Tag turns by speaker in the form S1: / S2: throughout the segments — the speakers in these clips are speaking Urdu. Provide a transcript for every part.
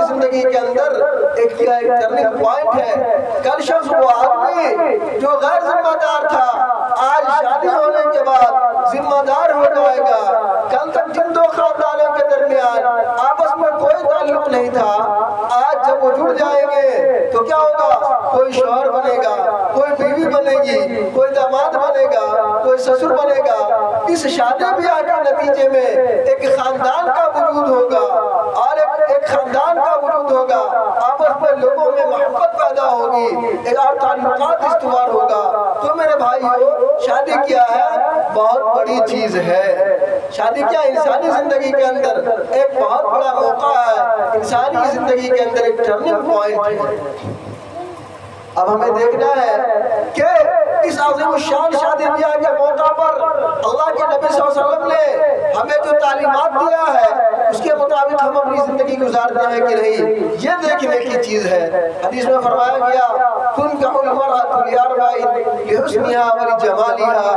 S1: زندگی کے اندر ایک ٹرننگ پوائنٹ ہے۔ کل شخص وہ آدمی جو غیر ذمہ دار تھا آج شادی ہونے کے بعد ذمہ دار ہو جائے گا۔ کل تک جن دو خاندانوں کے درمیان آپس میں کوئی تعلق نہیں تھا، آج جب وہ جڑ جائیں گے تو کیا ہوگا؟ کوئی شوہر بنے گا، کوئی بیوی بنے گی، کوئی داماد بنے گا، کوئی سسر بنے گا۔ اس شادی بیاہ کے نتیجے میں ایک خاندان کا وجود ہوگا اور ایک خاندان کا وجود ہوگا، آپس میں لوگوں میں محبت پیدا ہوگی، ایک اور تعلقات استوار ہوگا۔ تو میرے بھائیو، شادی کیا ہے؟ بہت بڑی چیز ہے۔ شادی کیا انسانی زندگی کے اندر ایک بہت بڑا موقع ہے، انسانی زندگی کے اندر ایک ٹرننگ پوائنٹ ہے۔ اب ہمیں دیکھنا ہے کہ اس عظیم الشان شادی بیاہ کے موقع پر اللہ کے نبی صلی اللہ علیہ وسلم نے ہمیں جو تعلیمات دیا ہے اس کے مطابق ہم اپنی زندگی گزارتے ہیں کہ نہیں، یہ دیکھنے کی چیز ہے۔ حدیث میں فرمایا گیا تنکح المرأة لأربع لحسنها ولجمالها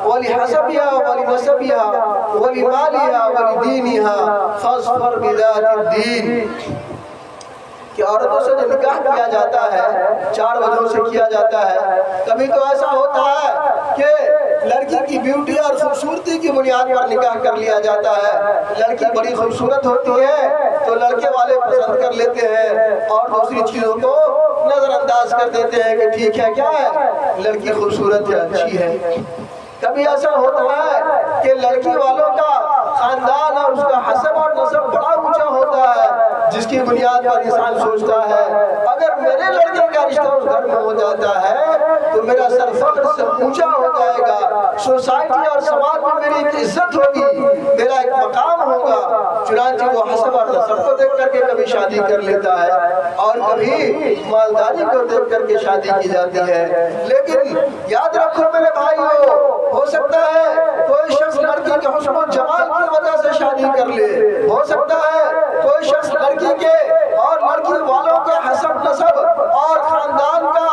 S1: ولحسبها ولنسبها ولمالها ولدينها فاظفر بذات الدين۔ کہ عورتوں سے جو نکاح کیا جاتا ہے 4 وجہوں سے کیا جاتا ہے۔ کبھی تو ایسا ہوتا ہے کہ لڑکی کی بیوٹی اور خوبصورتی کی بنیاد پر نکاح کر لیا جاتا ہے۔ لڑکی بڑی خوبصورت ہوتی ہے تو لڑکے والے پسند کر لیتے ہیں اور دوسری چیزوں کو نظر انداز کر دیتے ہیں کہ ٹھیک ہے، کیا ہے، لڑکی خوبصورت ہے، اچھی ہے۔ کبھی ایسا ہوتا ہے کہ لڑکی والوں کا خاندان اور اس کا حسب اور نسب بڑا اونچا ہوتا ہے، جس کی بنیاد پر انسان سوچتا ہے اگر میرے لڑکے کا رشتہ اس گھر میں ہو جاتا ہے تو میرا سر فخر سے اونچا ہو جائے گا، سوسائٹی اور سماج میں میری ایک عزت ہوگی، میرا ایک مقام ہوگا۔ چنانچہ وہ حسب اور نسب کو دیکھ کر کے کبھی شادی کر لیتا ہے اور کبھی مالداری کو دیکھ کر کے شادی کی جاتی ہے۔ لیکن یاد رکھو میرے بھائیو، ہو سکتا ہے کوئی شخص لڑکی کے حسن و جمال کی وجہ سے شادی کر لے، ہو سکتا ہے کوئی شخص لڑکی کے اور لڑکی والوں کے حسب نسب اور خاندان کا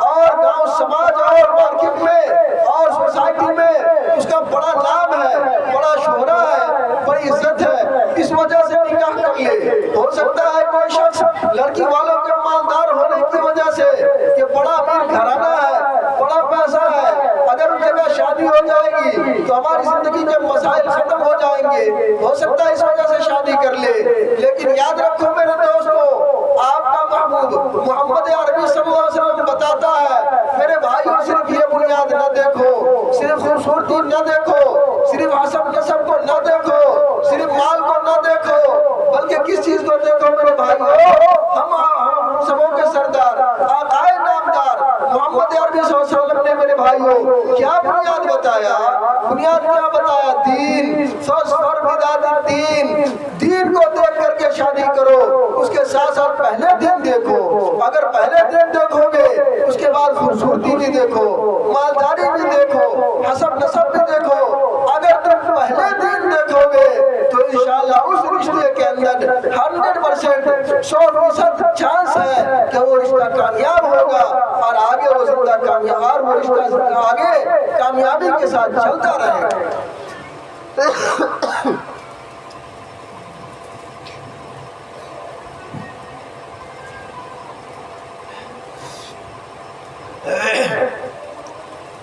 S1: اور گاؤں سماج اور مارکیٹ میں اور سوسائٹی میں اس کا بڑا نام ہے، بڑا شہرہ ہے، بڑی عزت ہے، اس وجہ سے نکاح کر لے۔ ہو سکتا ہے کوئی شخص لڑکی والوں کے مالدار ہونے کی وجہ سے کہ بڑا امیر گھرانہ ہے، بڑا پیسہ ہے، اگر اس جگہ شادی ہو جائے گی تو ہماری زندگی کے مسائل ختم ہو جائیں گے، ہو سکتا ہے اس وجہ سے شادی کر لے۔ لیکن یاد رکھو میرے دوستو، آپ کا محبوب محمد عربی صلی اللہ علیہ وسلم بتاتا ہے میرے بھائیوں، صرف یہ بنیاد نہ دیکھو، صرف خوبصورتی نہ دیکھو، صرف حسب نسب کو نہ دیکھو، صرف مال کو نہ دیکھو، بلکہ کس چیز کو دیکھو میرے بھائیوں؟ ہم سبوں کے سردار آقائے نامدار محمد عربی صلی اللہ علیہ وسلم نے میرے بھائیوں کیا بنیاد بتایا؟ بنیاد کیا بتایا؟ دین، فاظفر بذات الدین۔ دین کو دیکھ کر کے شادی کرو، اس کے ساتھ ساتھ پہلے دن دیکھو۔ اگر پہلے دن دیکھو گے اس کے بعد خوبصورتی بھی دیکھو، مالداری بھی دیکھو، حسب نسب بھی دیکھو۔ اگر تم پہلے دن دیکھو گے تو انشاءاللہ اس رشتے کے اندر 100% 100% چانس ہے کہ وہ رشتہ کامیاب ہوگا اور آگے وہ زندہ کامیاب اور وہ رشتہ آگے کامیابی کے ساتھ چلتا رہے گا۔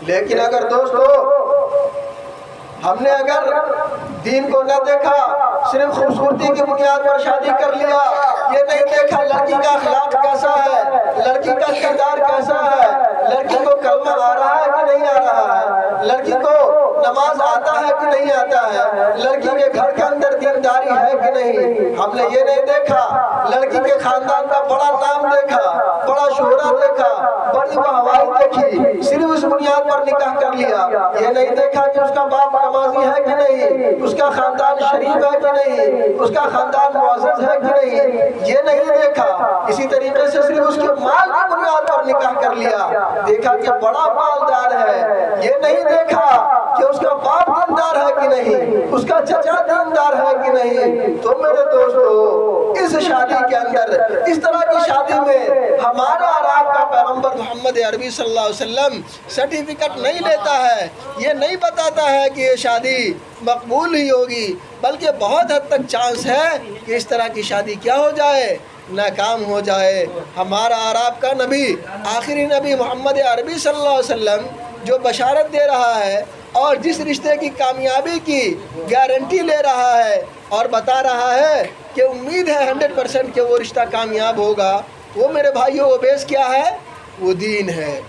S1: لیکن اگر دوستو ہم نے اگر دین کو نہ دیکھا، صرف خوبصورتی کی بنیاد پر شادی کر لیا، یہ نہیں دیکھا لڑکی کا اخلاق کیسا ہے، لڑکی کا کردار کیسا ہے، لڑکی کو کلمہ آ رہا ہے کہ نہیں آ رہا ہے، لڑکی کو نماز آتا ہے کہ نہیں آتا ہے، لڑکی کے گھر کے اندر دینداری ہے کہ نہیں، ہم نے یہ نہیں دیکھا، لڑکی کے خاندان کا بڑا نام دیکھا، بڑا شہرہ دیکھا، بڑی واہوائی دیکھی، صرف اس بنیاد پر نکاح کر لیا، یہ نہیں دیکھا کہ اس کا باپ نمازی ہے کہ نہیں، اس کا خاندان شریف ہے کہ نہیں، اس کا خاندان معزز ہے کہ نہیں، یہ نہیں دیکھا۔ اسی طریقے سے صرف اس کے مال کی بنیاد پر نکاح کر لیا، دیکھا کہ بڑا مالدار ہے، یہ نہیں دیکھا کہ اس کا باپ دیندار ہے کہ نہیں، اس کا چچا دیندار ہے کہ نہیں۔ تو میرے دوستو، اس شادی کے اندر، اس طرح کی شادی میں ہمارا اور آپ کا پیغمبر محمد عربی صلی اللہ علیہ وسلم سرٹیفکیٹ نہیں لیتا ہے، یہ نہیں بتاتا ہے کہ یہ شادی مقبول ہی ہوگی، بلکہ بہت حد تک چانس ہے کہ اس طرح کی شادی کیا ہو جائے، ناکام ہو جائے۔ ہمارا اور آپ کا نبی، آخری نبی محمد عربی صلی اللہ علیہ وسلم جو بشارت دے رہا ہے اور جس رشتے کی کامیابی کی گارنٹی لے رہا ہے اور بتا رہا ہے کہ امید ہے 100% کہ وہ رشتہ کامیاب ہوگا، وہ میرے بھائیوں وہ بیس کیا ہے؟ وہ دین ہے۔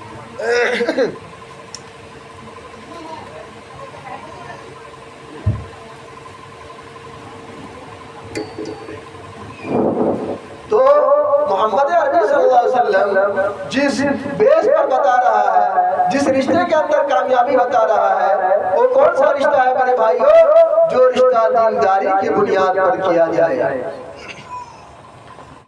S1: تو محمد عربی صلی اللہ علیہ وسلم جس بیس پر بتا رہا ہے، جس رشتے کے اندر کامیابی بتا رہا ہے، وہ کون سا رشتہ ہے میرے بھائیوں؟ جو رشتہ دینداری کی بنیاد پر کیا جائے۔